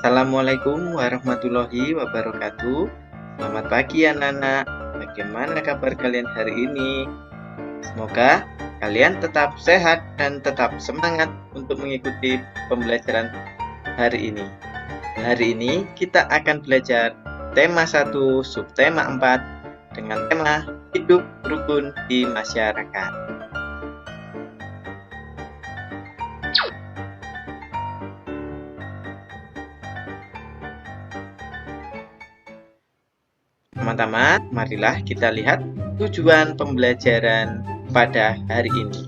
Assalamualaikum warahmatullahi wabarakatuh. Selamat pagi anak-anak. Bagaimana kabar kalian hari ini? Semoga kalian tetap sehat dan tetap semangat untuk mengikuti pembelajaran hari ini. Hari ini kita akan belajar tema 1, subtema 4 dengan tema hidup rukun di masyarakat. Teman-teman, marilah kita lihat tujuan pembelajaran pada hari ini.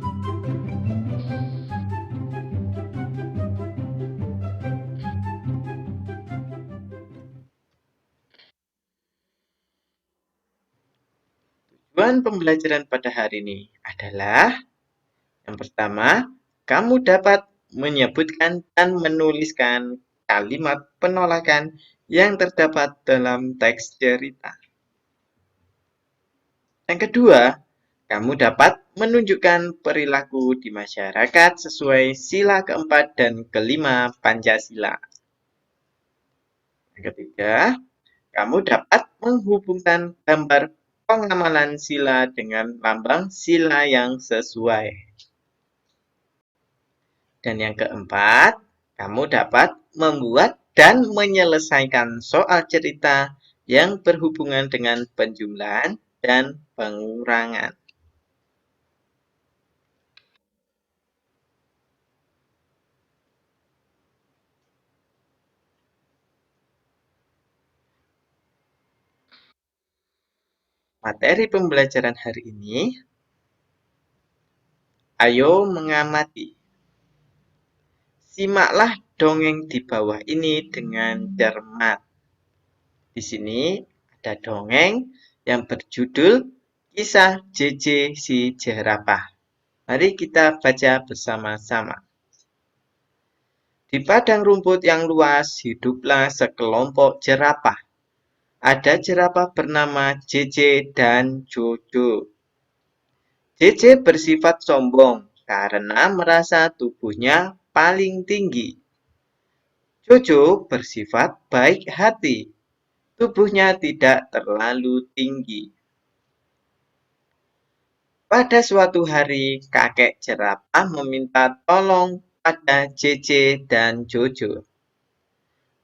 Tujuan pembelajaran pada hari ini adalah yang pertama, kamu dapat menyebutkan dan menuliskan kalimat penolakan yang terdapat dalam teks cerita. Yang kedua, kamu dapat menunjukkan perilaku di masyarakat sesuai sila keempat dan kelima Pancasila. Yang ketiga, kamu dapat menghubungkan gambar pengamalan sila dengan lambang sila yang sesuai. Dan yang keempat, kamu dapat membuat dan menyelesaikan soal cerita yang berhubungan dengan penjumlahan dan pengurangan. Materi pembelajaran hari ini, ayo mengamati. Simaklah dongeng di bawah ini dengan cermat. Di sini ada dongeng yang berjudul Kisah JJ si Jerapah. Mari kita baca bersama-sama. Di padang rumput yang luas hiduplah sekelompok jerapah. Ada jerapah bernama JJ dan Jojo. JJ bersifat sombong karena merasa tubuhnya paling tinggi. Jojo bersifat baik hati. Tubuhnya tidak terlalu tinggi. Pada suatu hari, kakek jerapah meminta tolong pada JJ dan Jojo.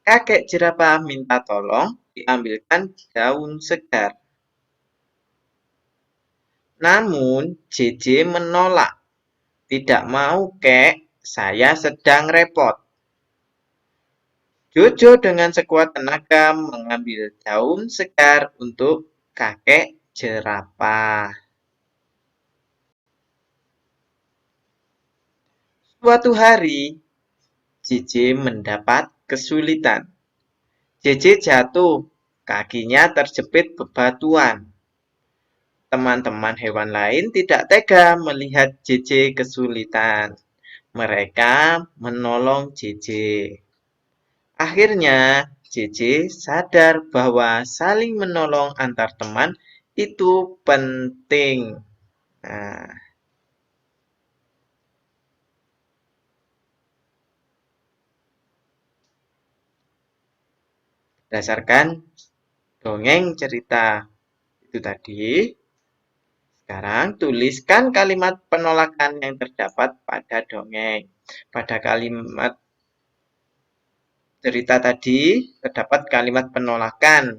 Kakek jerapah minta tolong diambilkan daun segar. Namun JJ menolak. Tidak mau, kek, saya sedang repot. Jojo dengan sekuat tenaga mengambil daun segar untuk kakek jerapah. Suatu hari, JJ mendapat kesulitan. JJ jatuh, kakinya terjepit bebatuan. Teman-teman hewan lain tidak tega melihat JJ kesulitan. Mereka menolong JJ. Akhirnya, JJ sadar bahwa saling menolong antar teman itu penting. Berdasarkan dongeng cerita itu tadi, sekarang tuliskan kalimat penolakan yang terdapat pada dongeng. Pada kalimat cerita tadi terdapat kalimat penolakan.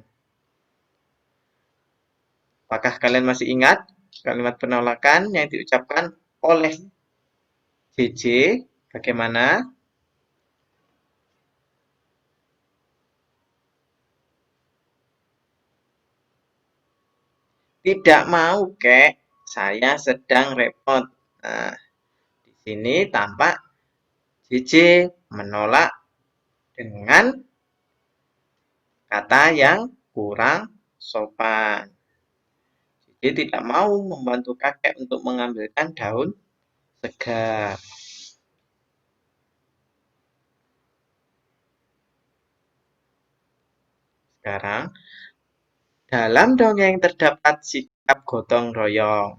Apakah kalian masih ingat kalimat penolakan yang diucapkan oleh JJ? Bagaimana? Tidak mau, kek. Saya sedang repot. Nah, di sini tampak JJ menolak dengan kata yang kurang sopan. JJ tidak mau membantu kakek untuk mengambilkan daun segar. Sekarang, dalam dongeng terdapat sikap gotong royong.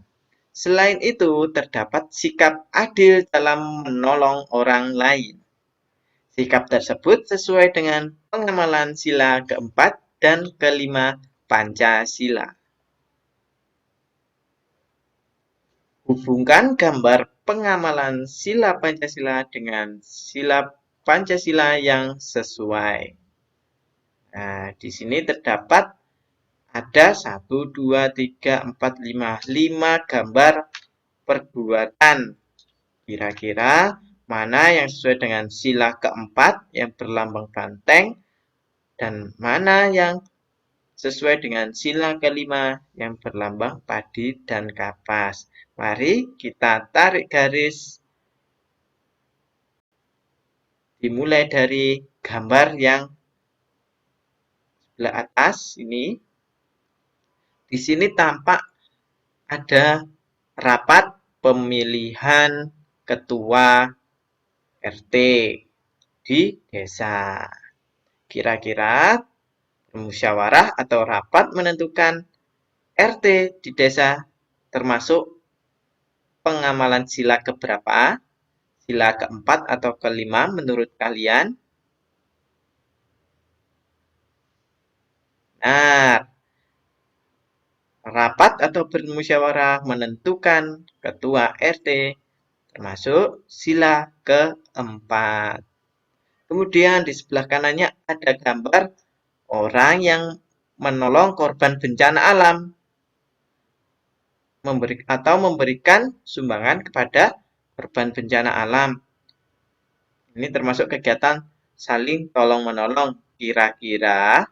Selain itu, terdapat sikap adil dalam menolong orang lain. Sikap tersebut sesuai dengan pengamalan sila keempat dan kelima Pancasila. Hubungkan gambar pengamalan sila Pancasila dengan sila Pancasila yang sesuai. Nah, di sini terdapat ada 1, 2, 3, 4, 5 gambar perbuatan. Kira-kira mana yang sesuai dengan sila keempat yang berlambang banteng dan mana yang sesuai dengan sila kelima yang berlambang padi dan kapas. Mari kita tarik garis. Dimulai dari gambar yang sebelah atas ini. Di sini tampak ada rapat pemilihan ketua RT di desa. Kira-kira bermusyawarah atau rapat menentukan RT di desa termasuk pengamalan sila keberapa? Sila keempat atau kelima menurut kalian? Nah, rapat atau bermusyawarah menentukan ketua RT termasuk sila keempat. Kemudian di sebelah kanannya ada gambar orang yang menolong korban bencana alam memberikan sumbangan kepada korban bencana alam. Ini termasuk kegiatan saling tolong-menolong. Kira-kira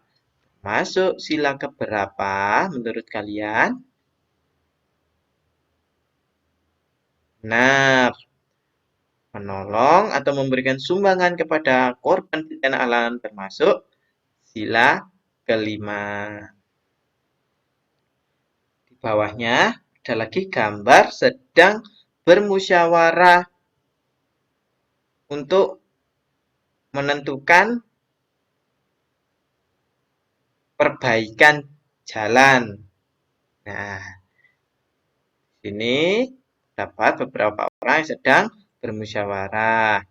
masuk sila keberapa menurut kalian? Nah, menolong atau memberikan sumbangan kepada korban bencana alam termasuk sila kelima. Di bawahnya ada lagi gambar sedang bermusyawarah untuk menentukan perbaikan jalan. Nah, sini dapat beberapa orang yang sedang bermusyawarah.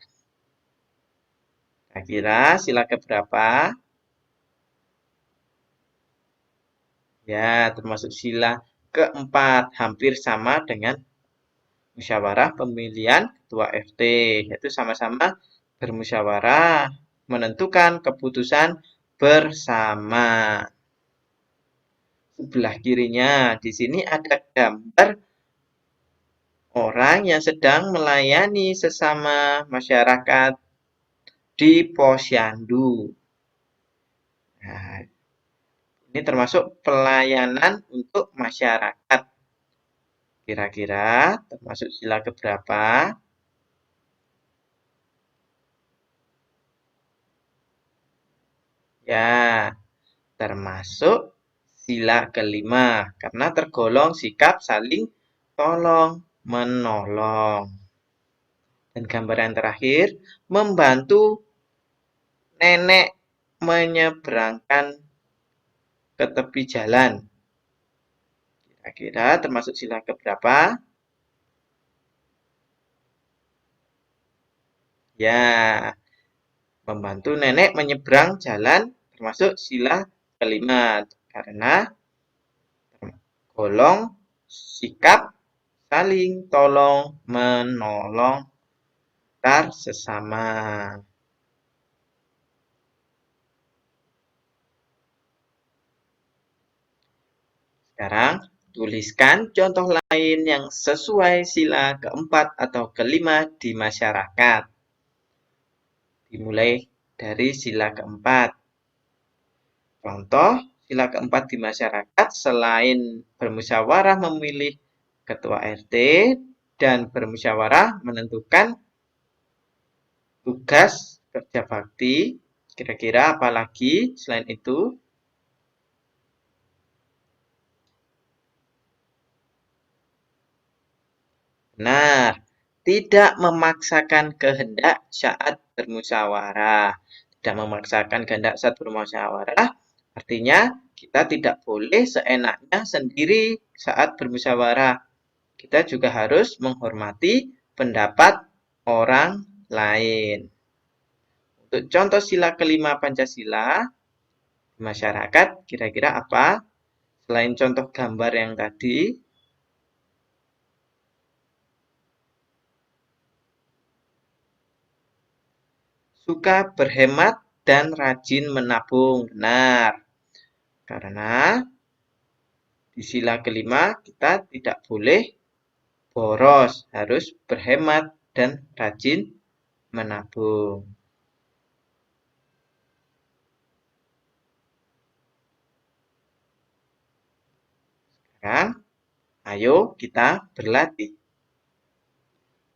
Kira-kira sila keberapa? Ya, termasuk sila keempat, hampir sama dengan musyawarah pemilihan ketua RT, yaitu sama-sama bermusyawarah menentukan keputusan bersama. Sebelah kirinya, di sini ada gambar orang yang sedang melayani sesama masyarakat di posyandu. Nah, ini termasuk pelayanan untuk masyarakat. Kira-kira termasuk sila keberapa? Ya, termasuk sila kelima karena tergolong sikap saling tolong-menolong. Dan gambar yang terakhir, membantu nenek menyeberangkan ke tepi jalan. Kira-kira termasuk sila keberapa? Ya, membantu nenek menyeberang jalan termasuk sila kelima karena tergolong sikap saling tolong-menolong antar sesama. Sekarang, tuliskan contoh lain yang sesuai sila keempat atau kelima di masyarakat. Dimulai dari sila keempat. Contoh, sila keempat di masyarakat selain bermusyawarah memilih ketua RT dan bermusyawarah menentukan tugas kerja bakti. Kira-kira apa lagi selain itu? Benar, tidak memaksakan kehendak saat bermusyawarah. Tidak memaksakan kehendak saat bermusyawarah artinya kita tidak boleh seenaknya sendiri saat bermusyawarah. Kita juga harus menghormati pendapat orang lain. Untuk contoh sila kelima Pancasila di masyarakat, kira-kira apa? Selain contoh gambar yang tadi, suka berhemat dan rajin menabung. Benar. Karena di sila kelima kita tidak boleh boros, harus berhemat dan rajin menabung. Sekarang, ayo kita berlatih.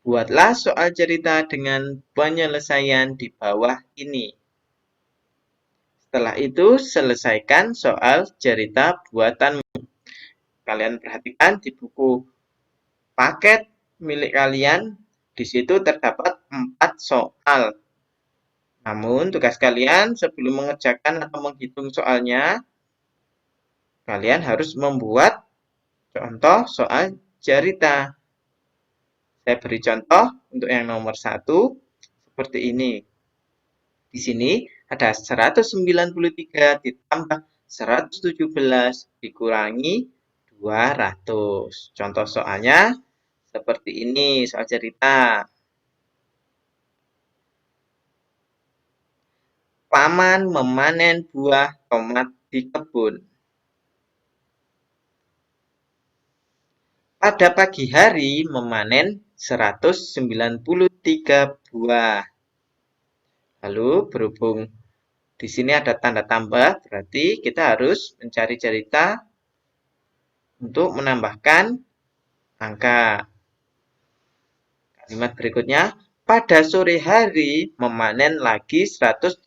Buatlah soal cerita dengan penyelesaian di bawah ini. Setelah itu, selesaikan soal cerita buatanmu. Kalian perhatikan di buku paket milik kalian, di situ terdapat 4 soal. Namun, tugas kalian sebelum mengerjakan atau menghitung soalnya, kalian harus membuat contoh soal cerita. Saya beri contoh untuk yang nomor 1, seperti ini. Di sini ada 193 ditambah 117 dikurangi 200. Contoh soalnya seperti ini, soal cerita. Paman memanen buah tomat di kebun. Pada pagi hari memanen 193 buah. Lalu berhubung di sini ada tanda tambah, berarti kita harus mencari cerita untuk menambahkan angka. Kalimat berikutnya, pada sore hari memanen lagi 117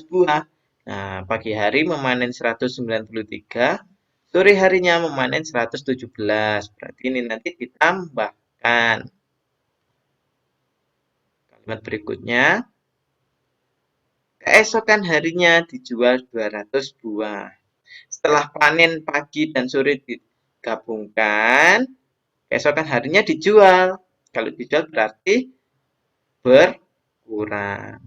buah. Nah, pagi hari memanen 193, sore harinya memanen 117. Berarti ini nanti ditambahkan. Kalimat berikutnya, keesokan harinya dijual 200 buah. Setelah panen pagi dan sore digabungkan, keesokan harinya dijual. Kalau dijual berarti berkurang.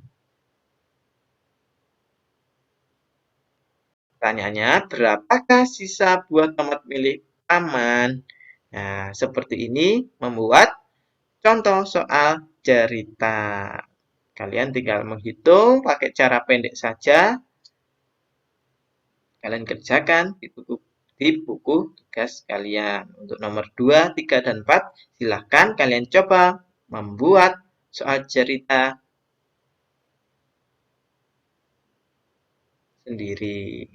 Pertanyaannya, berapakah sisa buah tomat milik paman? Nah, seperti ini membuat contoh soal cerita. Kalian tinggal menghitung pakai cara pendek saja. Kalian kerjakan di buku tugas kalian. Untuk nomor 2, 3, dan 4, silahkan kalian coba membuat soal cerita sendiri.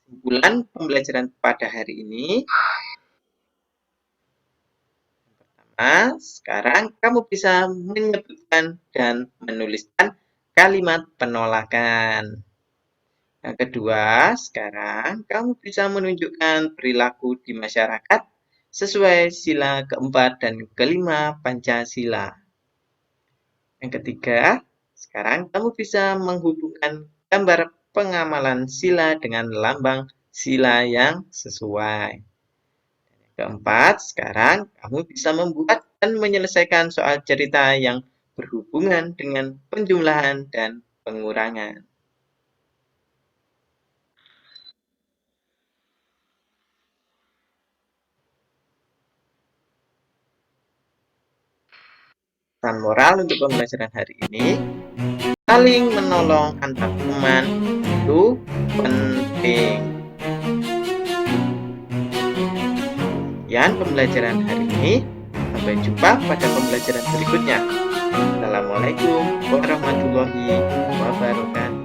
Kesimpulan pembelajaran pada hari ini. Sekarang kamu bisa menyebutkan dan menuliskan kalimat penolakan. Yang kedua, sekarang kamu bisa menunjukkan perilaku di masyarakat sesuai sila keempat dan kelima Pancasila. Yang ketiga, sekarang kamu bisa menghubungkan gambar pengamalan sila dengan lambang sila yang sesuai. Keempat, sekarang kamu bisa membuat dan menyelesaikan soal cerita yang berhubungan dengan penjumlahan dan pengurangan. Pesan moral untuk pembelajaran hari ini, saling menolong antar teman itu penting. Sekian pembelajaran hari ini. Sampai jumpa pada pembelajaran berikutnya. Assalamualaikum warahmatullahi wabarakatuh.